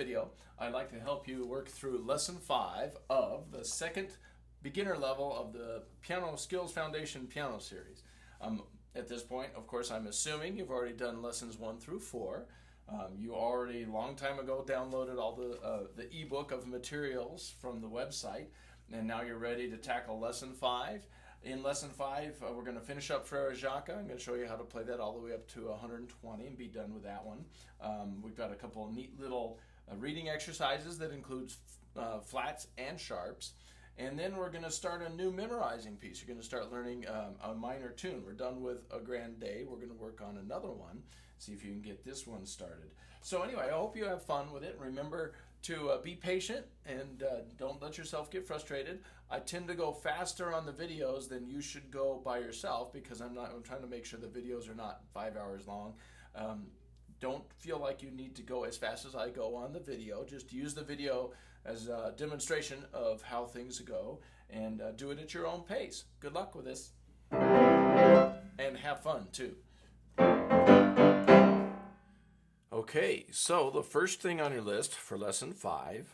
video, I'd like to help you work through Lesson 5 of the second beginner level of the Piano Skills Foundation Piano Series. At this point, of course, I'm assuming you've already done Lessons 1 through 4. You already, long time ago, downloaded all the ebook of materials from the website, and now you're ready to tackle Lesson 5. In Lesson 5, we're going to finish up Frere Jacques. I'm going to show you how to play that all the way up to 120 and be done with that one. We've got a couple of neat little reading exercises that includes flats and sharps. And then we're going to start a new memorizing piece. You're going to start learning a minor tune. We're done with A Grande. We're going to work on another one, see if you can get this one started. So anyway, I hope you have fun with it. Remember to be patient and don't let yourself get frustrated. I tend to go faster on the videos than you should go by yourself because I'm trying to make sure the videos are not 5 hours long. Don't feel like you need to go as fast as I go on the video. Just use the video as a demonstration of how things go and do it at your own pace. Good luck with this and have fun too. Okay, so the first thing on your list for Lesson 5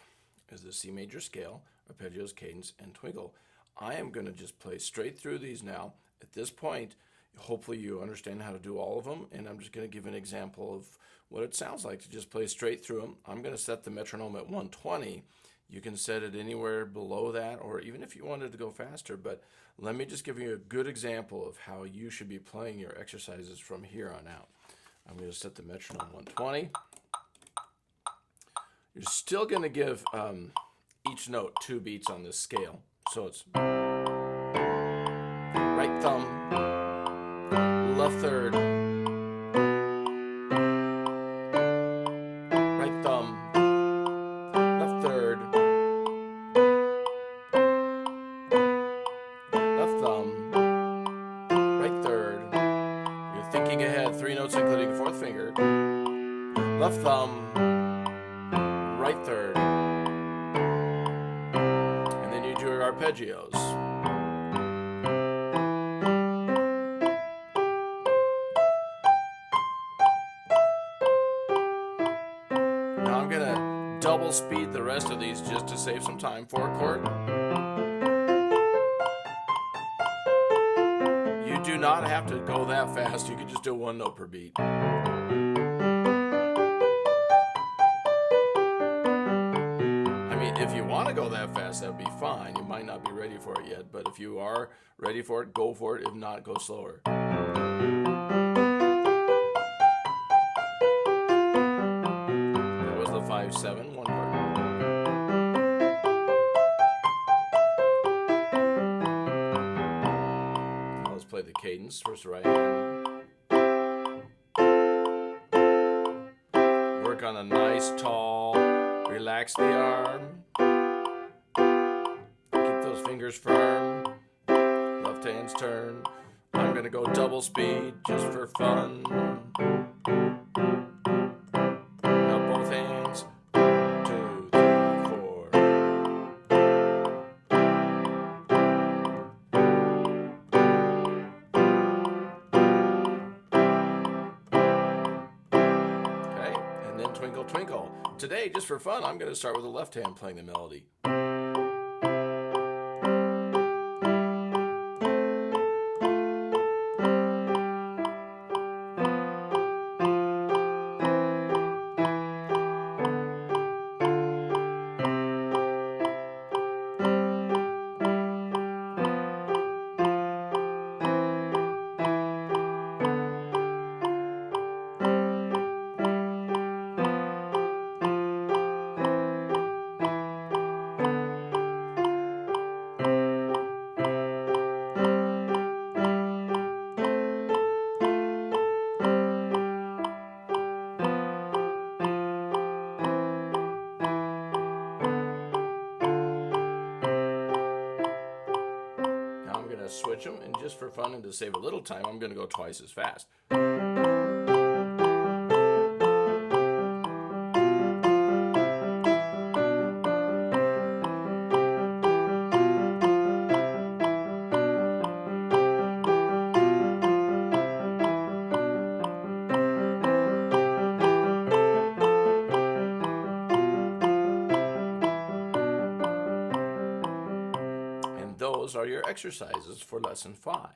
is the C major scale, arpeggios, cadence, and twinkle. I am going to just play straight through these now. At this point, hopefully you understand how to do all of them, and I'm just going to give an example of what it sounds like to just play straight through them. I'm going to set the metronome at 120. You can set it anywhere below that, or even if you wanted to go faster, but let me just give you a good example of how you should be playing your exercises from here on out. I'm going to set the metronome 120. You're still going to give each note 2 beats on this scale. So it's right thumb, left third, right thumb, left third, left thumb, right third. You're thinking ahead, 3 notes including 4th finger, left thumb, right third, and then you do your arpeggios. Now I'm going to double speed the rest of these just to save some time. 4 chord. You do not have to go that fast. You can just do 1 note per beat. If you want to go that fast, that would be fine. You might not be ready for it yet, but if you are ready for it, go for it. If not, go slower. That was the 5-7, 1 chord. Now let's play the cadence. First the right hand. Work on a nice, tall, relax the arm. Keep those fingers firm. Left hand's turn. I'm going to go double speed just for fun. Now both hands. 2, 3, 4. Okay, and then Twinkle Twinkle. Today, just for fun, I'm going to start with the left hand playing the melody. Switch them, and just for fun and to save a little time, I'm going to go twice as fast. those are your exercises for lesson 5.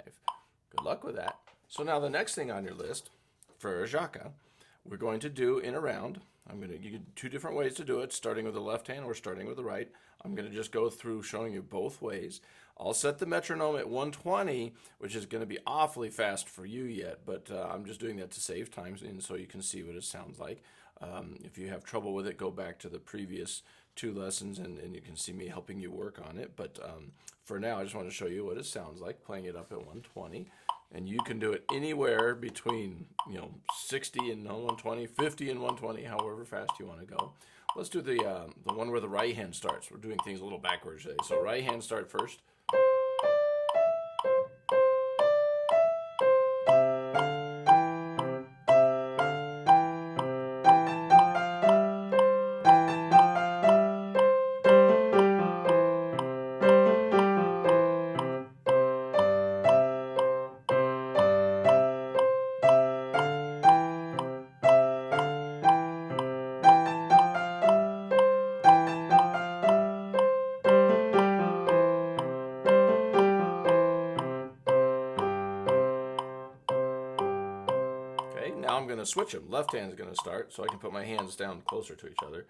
Good luck with that. So now the next thing on your list, Frere Jacques, we're going to do in a round. I'm going to give you 2 different ways to do it, starting with the left hand or starting with the right. I'm going to just go through showing you both ways. I'll set the metronome at 120, which is going to be awfully fast for you yet, but I'm just doing that to save time and so you can see what it sounds like. If you have trouble with it, go back to the previous 2 lessons and you can see me helping you work on it. But for now, I just want to show you what it sounds like playing it up at 120. And you can do it anywhere between 60 and 120, 50 and 120, however fast you want to go. Let's do the one where the right hand starts. We're doing things a little backwards today. So right hand start first. Now I'm going to switch them. Left hand is going to start, so I can put my hands down closer to each other.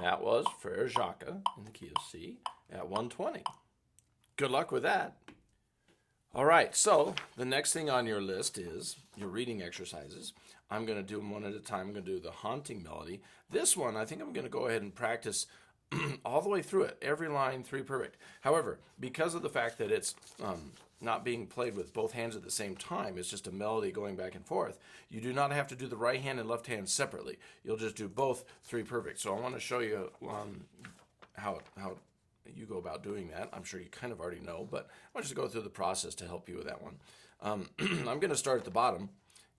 That was Frere Jacques in the key of C at 120. Good luck with that. All right, so the next thing on your list is your reading exercises. I'm going to do them one at a time. I'm going to do the haunting melody. This one, I think I'm going to go ahead and practice all the way through it, every line 3 perfect. However, because of the fact that it's not being played with both hands at the same time, it's just a melody going back and forth, you do not have to do the right hand and left hand separately. You'll just do both 3 perfect. So I want to show you how you go about doing that. I'm sure you kind of already know, but I want to go through the process to help you with that one. I'm going to start at the bottom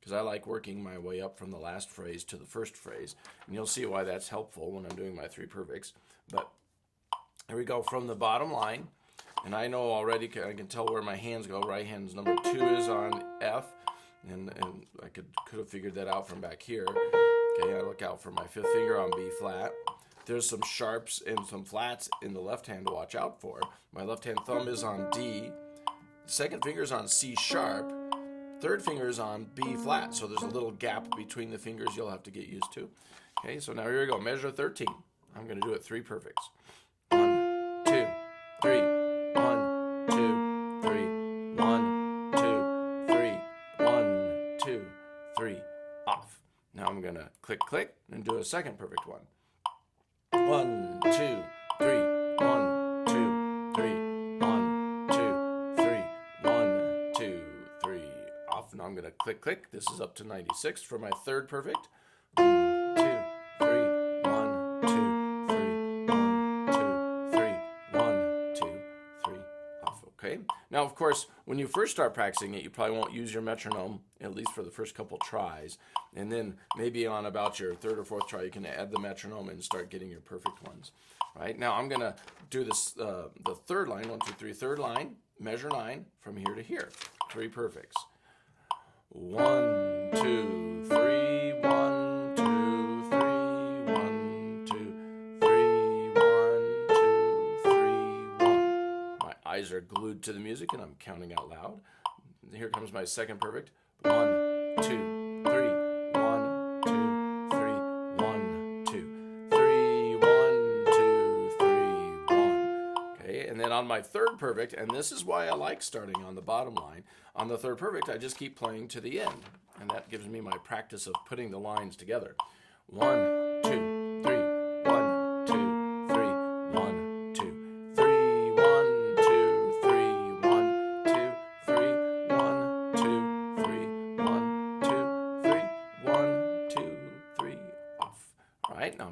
because I like working my way up from the last phrase to the first phrase, and you'll see why that's helpful when I'm doing my 3 perfects. But here we go from the bottom line, and I know already, I can tell where my hands go. Right hand's number 2 is on F, and I could have figured that out from back here. Okay, I look out for my 5th finger on B flat. There's some sharps and some flats in the left hand to watch out for. My left hand thumb is on D. Second finger is on C sharp. Third finger is on B flat. So there's a little gap between the fingers you'll have to get used to. Okay, so now here we go. Measure 13. I'm going to do it 3 perfects. 1, 2, 3. 1, 2, 3. 1, 2, 3. 1, 2, 3. Off. Now I'm going to click, click, and do a second perfect one. 1, 2, 3. 1, 2, 3. 1, 2, 3. 1, 2, 3. Off. Now I'm going to click, click. This is up to 96 for my 3rd perfect. 1, 2, 3. 1, 2, 3. 1, 2, 3. 1, 2, 3. Off. Okay. Now, of course, when you first start practicing it, you probably won't use your metronome, at least for the first couple tries. And then maybe on about your 3rd or 4th try, you can add the metronome and start getting your perfect ones. Right? Now, I'm going to do this, the 3rd line, 1, 2, 3, 3rd line, measure 9 from here to here. 3 perfects. 1, 2, 3, 1, 2, 3, 1, 2, 3, 1, 2, 3, 1. My eyes are glued to the music and I'm counting out loud. Here comes my 2nd perfect. 1, 2, 3, 1, 2, 3, 1, 2, 3, 1, 2, 3, 1. Okay, and then on my 3rd perfect, and this is why I like starting on the bottom line, on the 3rd perfect, I just keep playing to the end, and that gives me my practice of putting the lines together. 1, 2, 3, 1, 2, 3, 1, 2, 3, 1, 2, 3, 1, 2, 3, 1, 2, 3, 1, 2, 3, 1, 2, 3, off. All right, now I'm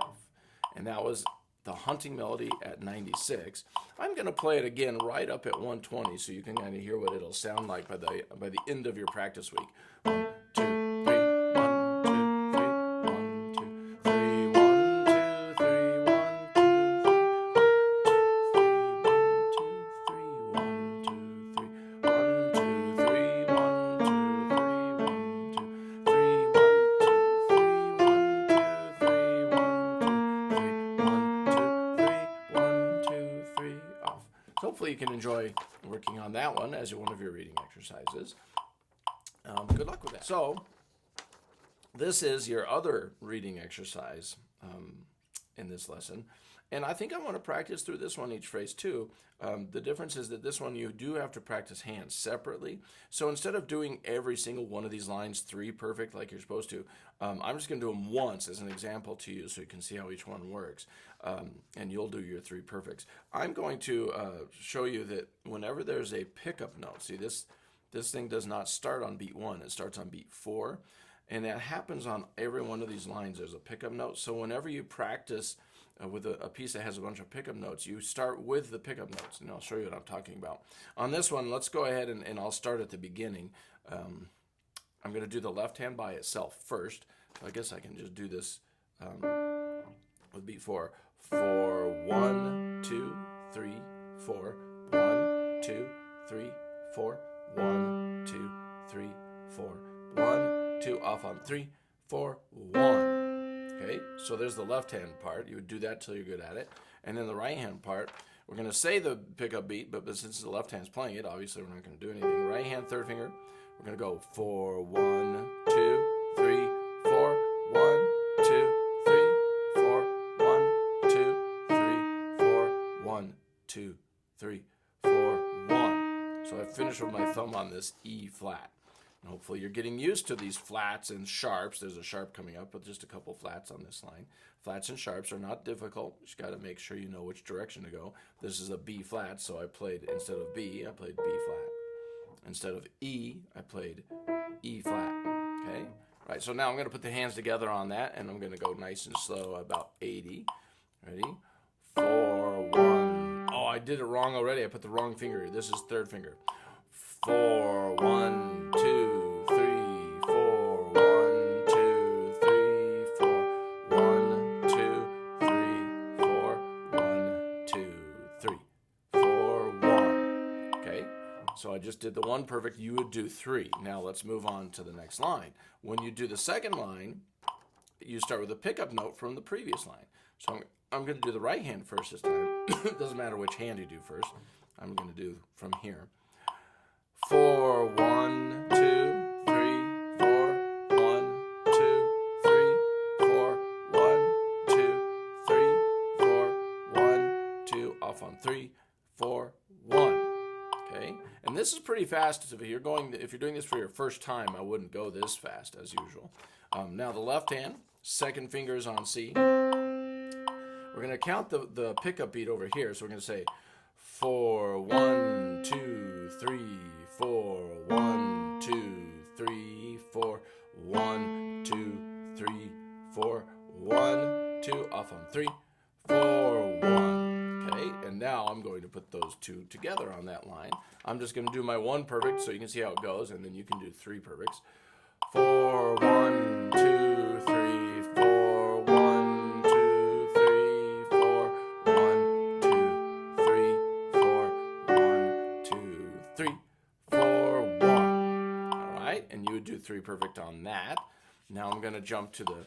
off. And that was the hunting melody at 96. I'm going to play it again right up at 120 so you can kind of hear what it'll sound like by the end of your practice week. 1, 2, 3, 1, 2, 3, 1, 2, 3, 1, 2, 3, 1, 2, 3, off. So hopefully you can enjoy working on that one as one of your reading exercises. Good luck with that. So this is your other reading exercise in this lesson. And I think I want to practice through this one each phrase too. The difference is that this one you do have to practice hands separately. So instead of doing every single one of these lines 3 perfect like you're supposed to, I'm just going to do them once as an example to you so you can see how each one works. And you'll do your 3 perfects. I'm going to show you that whenever there's a pickup note, see this thing does not start on beat 1, it starts on beat 4. And that happens on every one of these lines. There's a pickup note. So whenever you practice with a piece that has a bunch of pickup notes, you start with the pickup notes, and I'll show you what I'm talking about. On this one, let's go ahead and I'll start at the beginning. I'm going to do the left hand by itself first. So I guess I can just do this with beat 4. 4, 1, 2, 3, 4. 1, 2, 3, 4. 1, 2, 3, 4. 1, 2, off on 3, 4, 1. Okay, so there's the left hand part. You would do that till you're good at it. And then the right hand part, we're going to say the pickup beat, but since the left hand's playing it, obviously we're not going to do anything. Right hand, third finger, we're going to go 4, 1, 2, 3, 4, 1, 2, 3, 4, 1, 2, 3, 4, 1, 2, 3, 4, 1. So I finish with my thumb on this E flat. And hopefully you're getting used to these flats and sharps. There's a sharp coming up, but just a couple flats on this line. Flats and sharps are not difficult. You just got to make sure you know which direction to go. This is a B flat, so I played, instead of B, I played B flat. Instead of E, I played E flat. Okay? All right, so now I'm going to put the hands together on that, and I'm going to go nice and slow, about 80. Ready? 4, 1. Oh, I did it wrong already. I put the wrong finger. This is third finger. 4, 1, 2, 3, 4, 1, 2, 3, 4, 1, 2, 3, 4, 1, 2, 3, 4, 1. Okay, so I just did the one perfect. You would do 3. Now let's move on to the next line. When you do the second line, you start with a pickup note from the previous line. So I'm going to do the right hand first this time. It doesn't matter which hand you do first. I'm going to do from here. 4, 1, 2, 3, 4, 1, 2, 3, 4, 1, 2, 3, 4, 1, 2, off on 3, 4, 1. Okay, and this is pretty fast. If you're doing this for your first time, I wouldn't go this fast as usual. Now the left hand, second finger is on C. We're going to count the pickup beat over here. So we're going to say 4, 1, 2, 3, 4, 1, 2, 3, 4, 1, 2, 3, 4, 1, 2, off on 3, 4, 1. Okay, and now I'm going to put those two together on that line. I'm just going to do my one perfect so you can see how it goes, and then you can do 3 perfects. 4, 1, 2, 3, 4, 1, 2, 3, 4, 1, 2, 3, 4, 1, 2, 3, 4, 1. All right, and you would do 3 perfect on that. Now I'm going to jump to the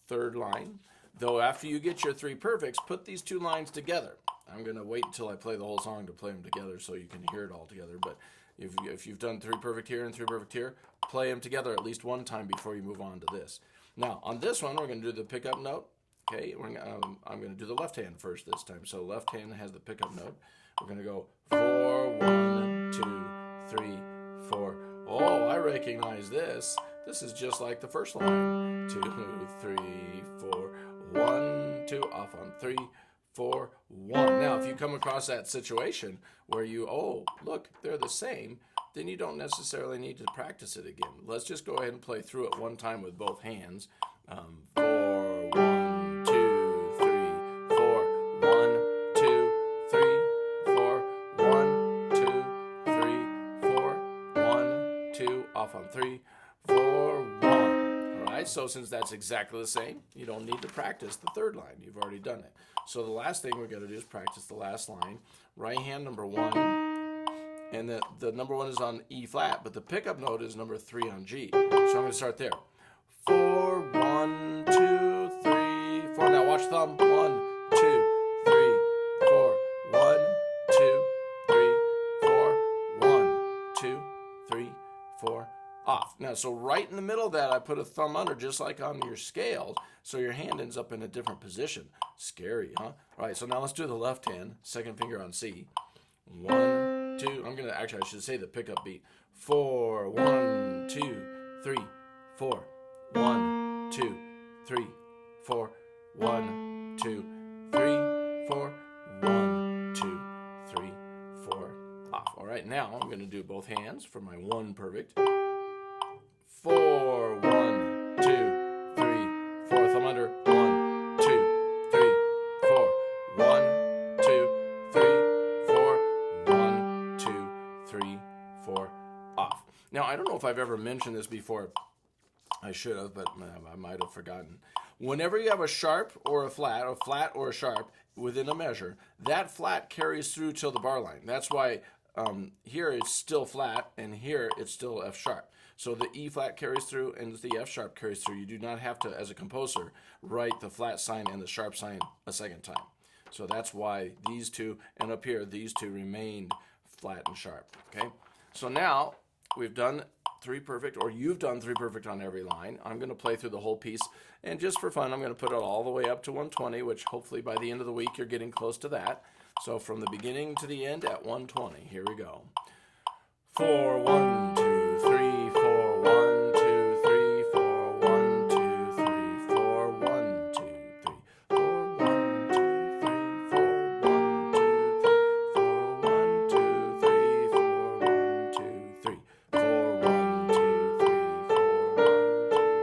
third line. Though after you get your 3 perfects, put these 2 lines together. I'm going to wait until I play the whole song to play them together so you can hear it all together. But if you've done 3 perfect here and 3 perfect here, play them together at least one time before you move on to this. Now, on this one, we're going to do the pickup note. Okay, I'm going to do the left hand first this time. So left hand has the pickup note. We're going to go 4, 1, 2, 3, 4. Oh, I recognize this. This is just like the first line. 2, 3, 4, 1, 2, off on 3, 4, 1. Now, if you come across that situation where oh, look, they're the same, then you don't necessarily need to practice it again. Let's just go ahead and play through it one time with both hands. 4, 1, 2, 3, 4, 1, 2, 3, 4, 1, 2, 3, 4, 1, 2, off on 3, 4, 1. All right, so since that's exactly the same, you don't need to practice the third line. You've already done it. So the last thing we're going to do is practice the last line. Right hand, number 1, and the number 1 is on E flat, but the pickup note is number 3 on G. So I'm going to start there. 4, 1, 2, 3, 4. Now watch thumb. 1, 2, 3, 4. 1, 2, 3, 4. 1, 2, 3, 4. Off. Now, so right in the middle of that, I put a thumb under, just like on your scales, so your hand ends up in a different position. Scary, huh? All right, so now let's do the left hand, second finger on C. 1, 2, I should say the pickup beat. 4, 1, 2, 3, 4. 1, 2, 3, 4. 1, 2, 3, 4. 1, 2, 3, 4. Off. All right, now I'm going to do both hands for my one perfect. 4, 1, 2, 3, 4. Thumb under. 1, 2, 3, 4. 1, 2, 3, 4. 1, 2, 3, 4. Off. Now, I don't know if I've ever mentioned this before. I should have, but I might have forgotten. Whenever you have a sharp or a flat or a sharp within a measure, that flat carries through till the bar line. That's why here it's still flat and here it's still F sharp. So the E flat carries through and the F sharp carries through. You do not have to, as a composer, write the flat sign and the sharp sign a second time. So that's why these two, and up here, these two remained flat and sharp. Okay. So now we've done 3 perfect, or you've done 3 perfect on every line. I'm going to play through the whole piece, and just for fun, I'm going to put it all the way up to 120, which hopefully by the end of the week you're getting close to that. So from the beginning to the end at 120. Here we go. 4, 1, 2, 3, 4, 1, 2, 3, 4, 1, 2, 3, 4, 1, 2, 3, 4, 1, 2, 3, 4, 1, 2, 3, 4, 1, 2, 3, 4, 1, 2, 3, 4, 1, 2, 3, 4, 1, 2,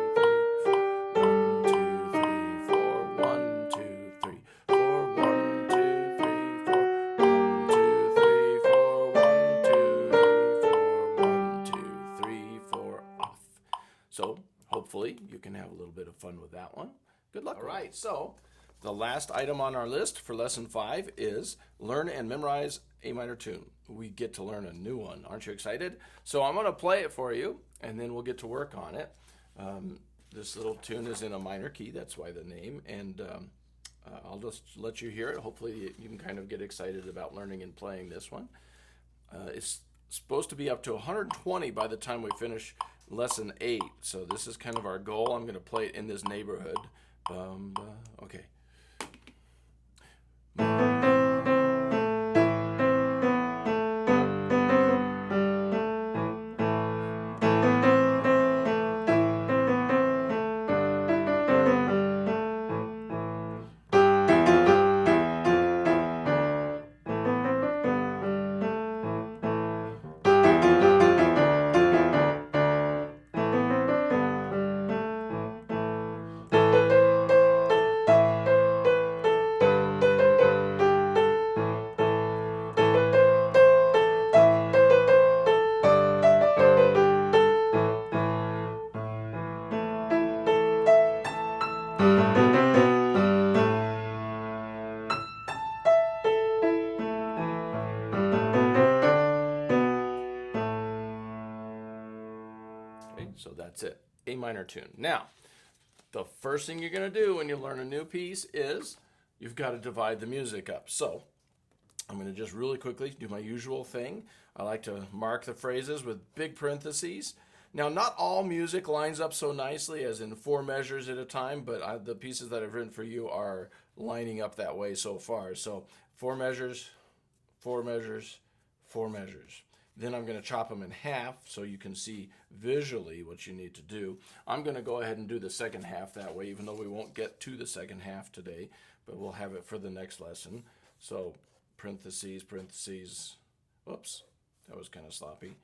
have a little bit of fun with that one. Good luck. All right, so the last item on our list for lesson 5 is learn and memorize A minor tune. We get to learn a new one. Aren't you excited? So I'm going to play it for you, and then we'll get to work on it. This little tune is in a minor key. That's why the name. And I'll just let you hear it. Hopefully you can kind of get excited about learning and playing this one. It's supposed to be up to 120 by the time we finish lesson 8. So this is kind of our goal. I'm going to play it in this neighborhood. Okay. So that's it, A minor tune. Now, the first thing you're going to do when you learn a new piece is you've got to divide the music up. So I'm going to just really quickly do my usual thing. I like to mark the phrases with big parentheses. Now, not all music lines up so nicely as in 4 measures at a time, but the pieces that I've written for you are lining up that way so far. So 4 measures, 4 measures, 4 measures. Then I'm going to chop them in half so you can see visually what you need to do. I'm going to go ahead and do the second half that way, even though we won't get to the second half today, but we'll have it for the next lesson. So parentheses, parentheses, whoops, that was kind of sloppy.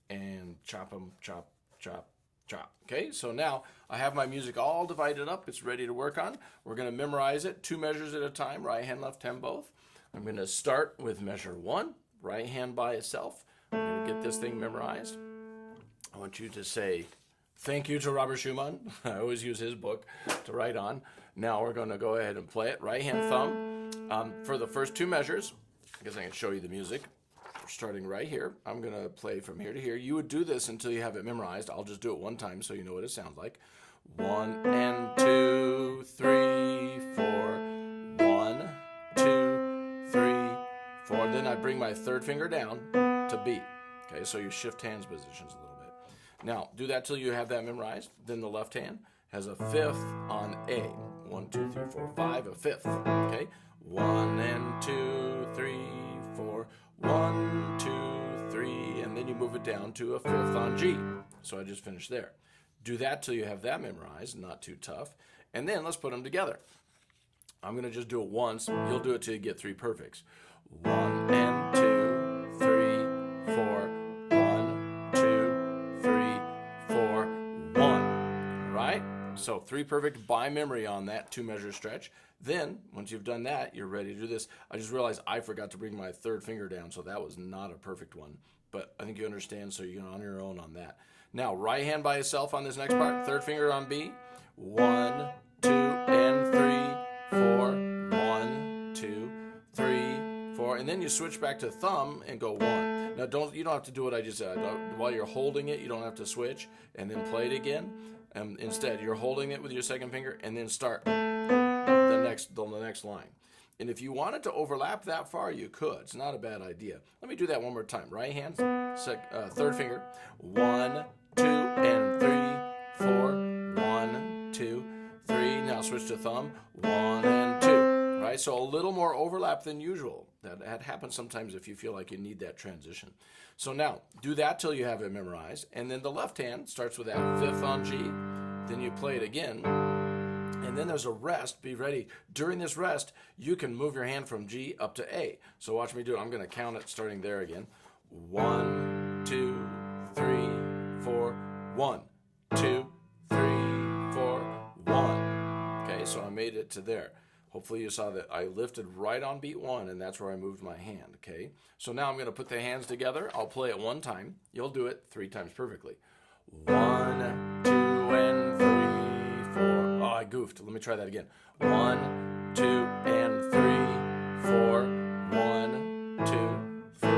And chop them, chop, chop, chop. Okay, so now I have my music all divided up. It's ready to work on. We're going to memorize it 2 measures at a time, right hand, left hand, both. I'm going to start with measure 1. Right hand by itself. I'm going to get this thing memorized. I want you to say thank you to Robert Schumann. I always use his book to write on. Now we're going to go ahead and play it. Right hand thumb. For the first 2 measures, I guess I can show you the music. Starting right here. I'm going to play from here to here. You would do this until you have it memorized. I'll just do it one time so you know what it sounds like. 1 and 2, 3, 4. 1, 2, 3, 4. Then I bring my 3rd finger down to B. Okay, so you shift hands positions a little bit. Now, do that till you have that memorized. Then the left hand has a 5th on A. 1, 2, 3, 4, 5, a 5th. Okay, 1 and 2, 3, 4. 1, 2, 3, and then you move it down to a 5th on G. So I just finished there. Do that till you have that memorized, not too tough. And then let's put them together. I'm going to just do it once. You'll do it till you get 3 perfects. 1 and 2, 3, 4. 1, 2, 3, 4, 1. All right? So 3 perfect by memory on that 2 measure stretch. Then, once you've done that, you're ready to do this. I just realized I forgot to bring my 3rd finger down, so that was not a perfect one. But I think you understand, so you're on your own on that. Now, right hand by itself on this next part, 3rd finger on B. 1, 2, and 3, 4. 1, 2, 3, 4. And then you switch back to thumb and go 1. Now, you don't have to do what I just said. While you're holding it, you don't have to switch and then play it again. Instead, you're holding it with your 2nd finger and then start the next line. And if you wanted to overlap that far, you could. It's not a bad idea. Let me do that one more time. Right hand, 3rd finger. 1, 2, and 3, 4. 1, 2, 3. Now switch to thumb. 1 and 2. Right? So a little more overlap than usual. That happens sometimes if you feel like you need that transition. So now, do that till you have it memorized. And then the left hand starts with that 5th on G. Then you play it again. And then there's a rest. Be ready. During this rest, you can move your hand from G up to A. So watch me do it. I'm going to count it starting there again. 1, 2, 3, 4. 1, 2, 3, 4. 1. Okay, so I made it to there. Hopefully you saw that I lifted right on beat 1, and that's where I moved my hand, okay? So now I'm going to put the hands together. I'll play it 1 time. You'll do it 3 times perfectly. 1, 2, and 3. goofed. Let me try that again. 1, 2, and 3, 4. 1, 2, 3,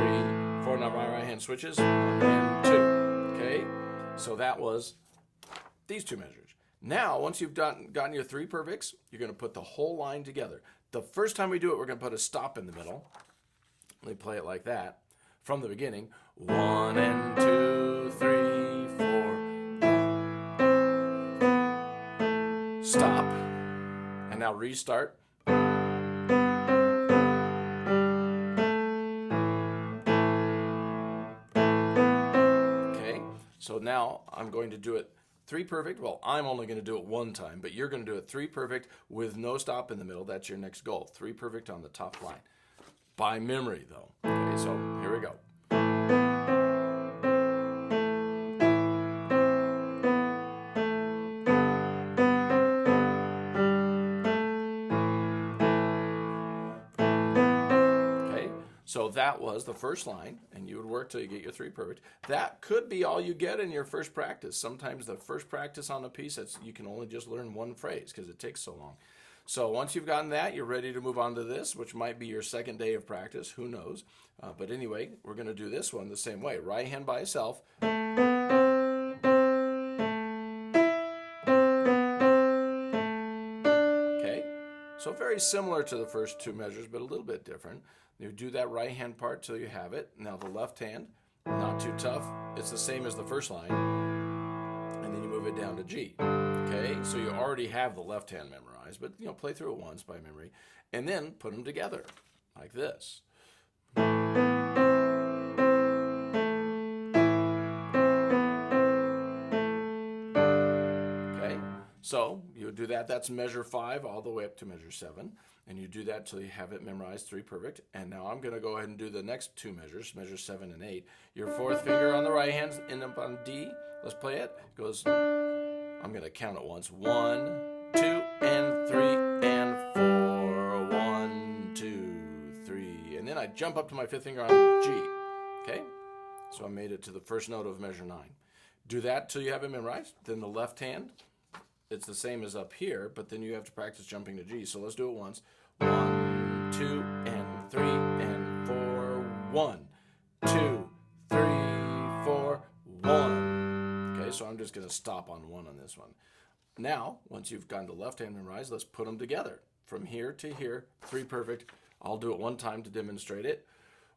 4. Now my right hand switches. 1 and 2. Okay? So that was these two measures. Now, once you've gotten your 3 perfects, you're going to put the whole line together. The first time we do it, we're going to put a stop in the middle. Let me play it like that from the beginning. 1 and 2, 3, 4. Stop. And now restart. Okay, so now I'm going to do it 3 perfect. Well, I'm only going to do it 1 time, but you're going to do it 3 perfect with no stop in the middle. That's your next goal. 3 perfect on the top line. By memory, though. Okay, so here we go. So that was the first line, and you would work till you get your 3 perfect. That could be all you get in your first practice. Sometimes the first practice on a piece, you can only just learn 1 phrase because it takes so long. So once you've gotten that, you're ready to move on to this, which might be your second day of practice. Who knows? But anyway, we're going to do this one the same way. Right hand by itself. Okay? So very similar to the first 2 measures, but a little bit different. You do that right hand part till you have it. Now the left hand, not too tough. It's the same as the first line. And then you move it down to G. Okay, so you already have the left hand memorized, but play through it once by memory. And then put them together like this. Okay, so you do that. That's measure 5 all the way up to measure 7. And you do that till you have it memorized 3 perfect. And now I'm going to go ahead and do the next 2 measures, measure 7 and 8. Your 4th finger on the right hand, end up on D. Let's play it. It goes, I'm going to count it once. 1, 2, and 3, and 4. 1, 2, 3. And then I jump up to my 5th finger on G. Okay? So I made it to the first note of measure 9. Do that till you have it memorized. Then the left hand, it's the same as up here, but then you have to practice jumping to G. So let's do it once. 1, 2, and 3, and 4. 1, 2, 3, 4, 1. Okay, so I'm just going to stop on 1 on this one. Now, once you've gotten the left hand memorized, let's put them together. From here to here, 3 perfect. I'll do it 1 time to demonstrate it.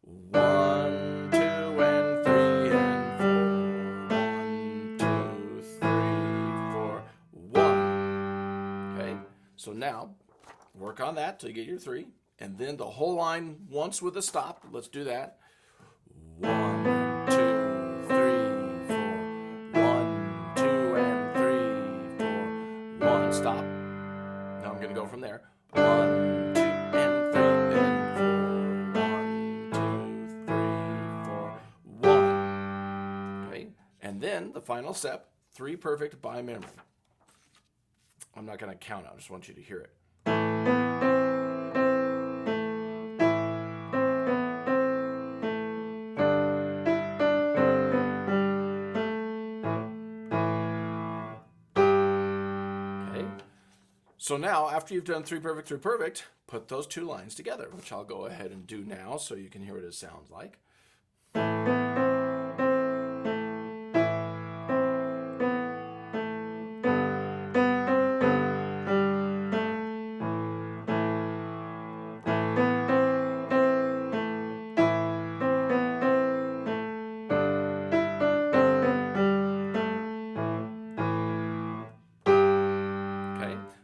1, 2, and 3, and 4. 1, 2, 3, 4, 1. Okay, so now work on that till you get your 3, and then the whole line once with a stop. Let's do that. 1, 2, 3, 4. 1, 2, and 3, 4. 1, stop. Now I'm going to go from there. 1, 2, and 3, and 4. 1, 2, 3, 4. 1. Okay, and then the final step, 3 perfect by memory. I'm not going to count. I just want you to hear it. So now, after you've done 3 perfect, 3 perfect, put those 2 lines together, which I'll go ahead and do now so you can hear what it sounds like.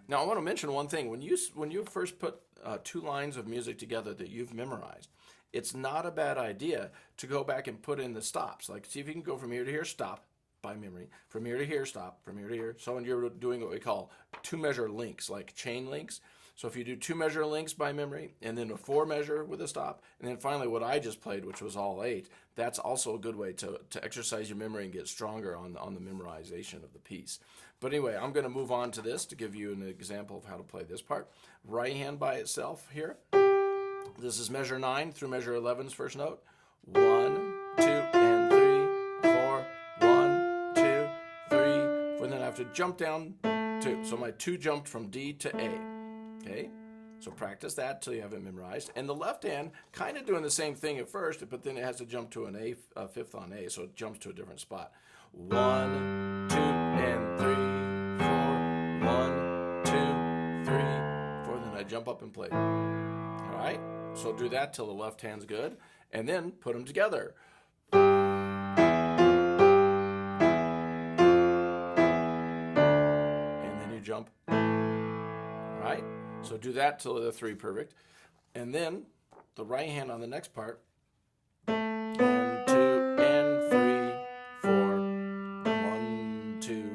Now, I want to mention one thing. When you first put 2 lines of music together that you've memorized, it's not a bad idea to go back and put in the stops. Like, see if you can go from here to here, stop by memory. From here to here, stop. From here to here. So when you're doing what we call 2-measure links, like chain links. So if you do 2-measure links by memory, and then a 4-measure with a stop, and then finally what I just played, which was all 8, that's also a good way to exercise your memory and get stronger on the memorization of the piece. But anyway, I'm going to move on to this to give you an example of how to play this part. Right hand by itself here. This is measure 9 through measure 11's first note. 1, 2, and 3, 4. 1, 2, 3, 4. Then I have to jump down 2. So my 2 jumped from D to A. Okay? So practice that till you have it memorized. And the left hand, kind of doing the same thing at first, but then it has to jump to an A, fifth on A, so it jumps to a different spot. 1, 2, and 3, 4. 1, 2, 3, 4. Then I jump up and play. All right? So do that till the left hand's good, and then put them together. And then you jump. All right? So do that till the 3 perfect. And then the right hand on the next part. 1, 2, and 3, 4. 1, 2,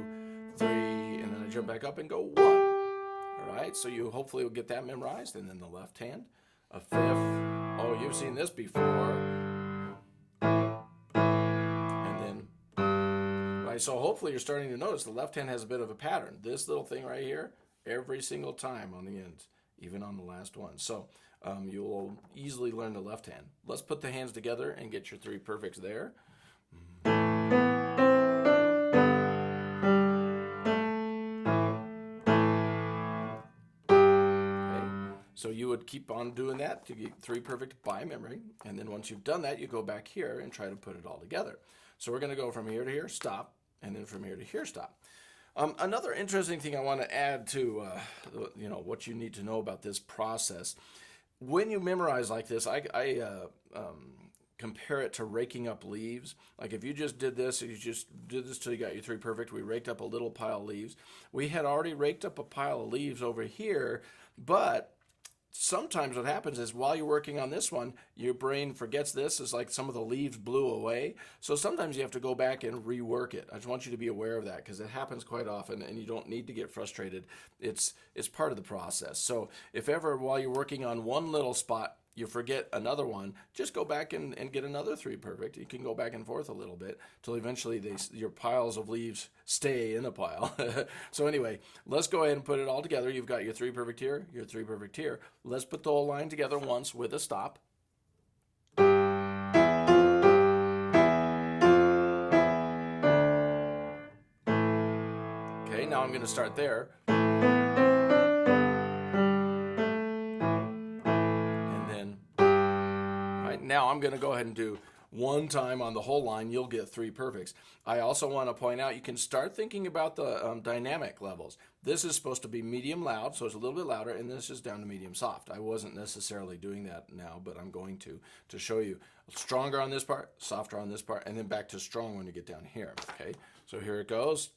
3. And then I jump back up and go 1. All right? So you hopefully will get that memorized. And then the left hand, a 5th. Oh, you've seen this before. And then, right? So hopefully you're starting to notice the left hand has a bit of a pattern. This little thing right here, every single time on the ends, even on the last one. So you'll easily learn the left hand. Let's put the hands together and get your 3 perfects there. Okay. So you would keep on doing that to get 3 perfect by memory. And then once you've done that, you go back here and try to put it all together. So we're going to go from here to here, stop, and then from here to here, stop. Another interesting thing I want to add to what you need to know about this process. When you memorize like this, I compare it to raking up leaves. Like if you just did this, you just did this till you got your 3 perfect, we raked up a little pile of leaves. We had already raked up a pile of leaves over here, but sometimes what happens is while you're working on this one, your brain forgets this. It's like some of the leaves blew away. So sometimes you have to go back and rework it. I just want you to be aware of that because it happens quite often and you don't need to get frustrated. It's part of the process. So if ever while you're working on one little spot, you forget another one, just go back and get another 3 perfect. You can go back and forth a little bit till eventually your piles of leaves stay in a pile. So anyway, let's go ahead and put it all together. You've got your 3 perfect here, your 3 perfect here. Let's put the whole line together once with a stop. Okay, now I'm going to start there. Now I'm going to go ahead and do 1 time on the whole line. You'll get 3 perfects. I also want to point out you can start thinking about the dynamic levels. This is supposed to be medium loud, so it's a little bit louder, and this is down to medium soft. I wasn't necessarily doing that now, but I'm going to show you stronger on this part, softer on this part, and then back to strong when you get down here. Okay, so here it goes.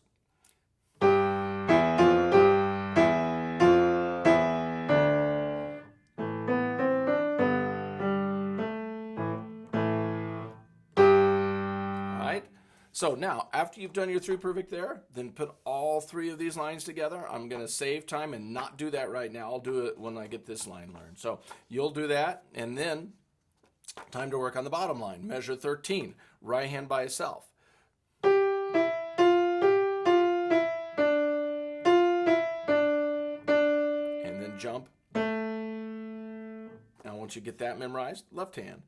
So now, after you've done your 3 perfect there, then put all 3 of these lines together. I'm going to save time and not do that right now. I'll do it when I get this line learned. So you'll do that, and then time to work on the bottom line. Measure 13, right hand by itself. And then jump. Now once you get that memorized, left hand.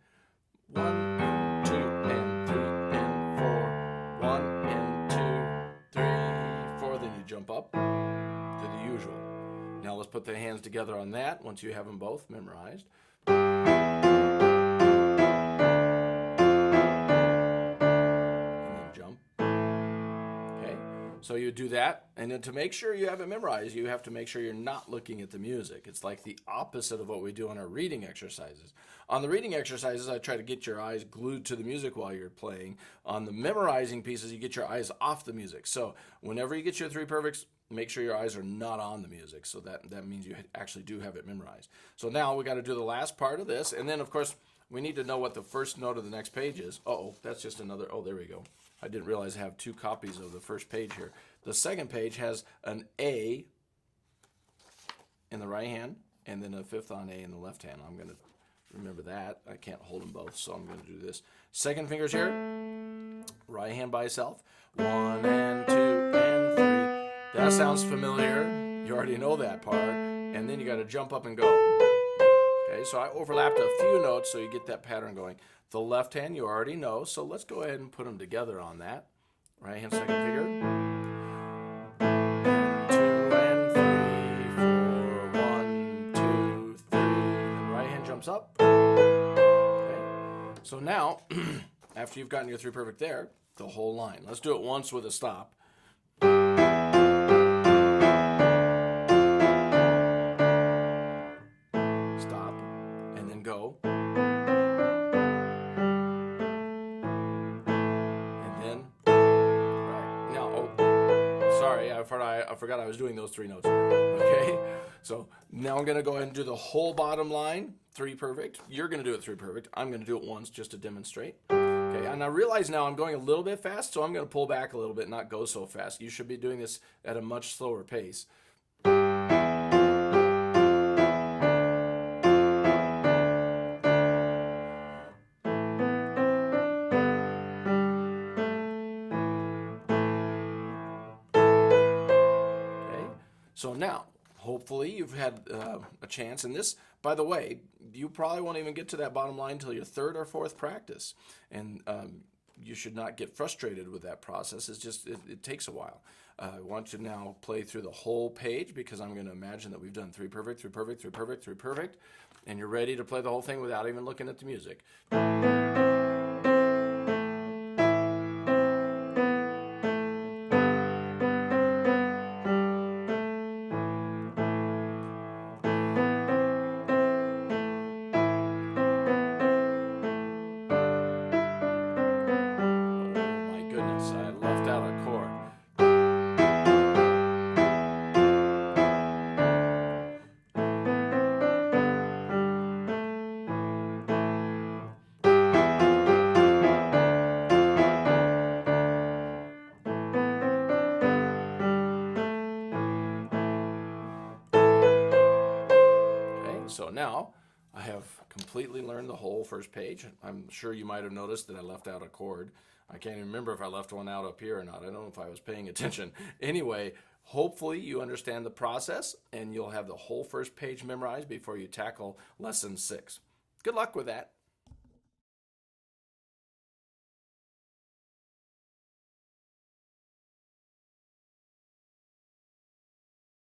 1 and 2 and 3 and 4. 1 and 2, 3, 4. Then you jump up to the usual. Now let's put the hands together on that once you have them both memorized. And then jump. Okay, so you do that, and then to make sure you have it memorized, you have to make sure you're not looking at the music. It's like the opposite of what we do on our reading exercises. On the reading exercises, I try to get your eyes glued to the music while you're playing. On the memorizing pieces, you get your eyes off the music. So whenever you get your 3 perfects, make sure your eyes are not on the music. So that means you actually do have it memorized. So now we got to do the last part of this. And then, of course, we need to know what the first note of the next page is. Uh-oh, that's just another. Oh, there we go. I didn't realize I have 2 copies of the first page here. The second page has an A in the right hand and then a 5th on A in the left hand. I'm going to remember that. I can't hold them both, so I'm going to do this. Second finger's here. Right hand by itself. 1 and 2 and 3. That sounds familiar. You already know that part. And then you got to jump up and go. Okay, so I overlapped a few notes so you get that pattern going. The left hand you already know, so let's go ahead and put them together on that. Right hand, second finger. 1, 2, thumbs up. Okay. So now, after you've gotten your 3 perfect there, the whole line. Let's do it once with a stop. Stop, and then go. And then, right. Now, sorry, I forgot I was doing those 3 notes. Okay, so now I'm going to go ahead and do the whole bottom line, 3 perfect. You're going to do it 3 perfect. I'm going to do it once just to demonstrate. Okay, and I realize now I'm going a little bit fast, so I'm going to pull back a little bit, not go so fast. You should be doing this at a much slower pace. So now, hopefully you've had a chance. And this, by the way, you probably won't even get to that bottom line until your 3rd or 4th practice. And you should not get frustrated with that process. It's just, it takes a while. I want you to now play through the whole page, because I'm going to imagine that we've done 3 perfect, 3 perfect, 3 perfect, 3 perfect. And you're ready to play the whole thing without even looking at the music. I left out a chord. Okay, so now I have completely learned the whole first page. I'm sure you might have noticed that I left out a chord. I can't even remember if I left one out up here or not. I don't know if I was paying attention. Anyway, hopefully you understand the process and you'll have the whole first page memorized before you tackle lesson 6. Good luck with that.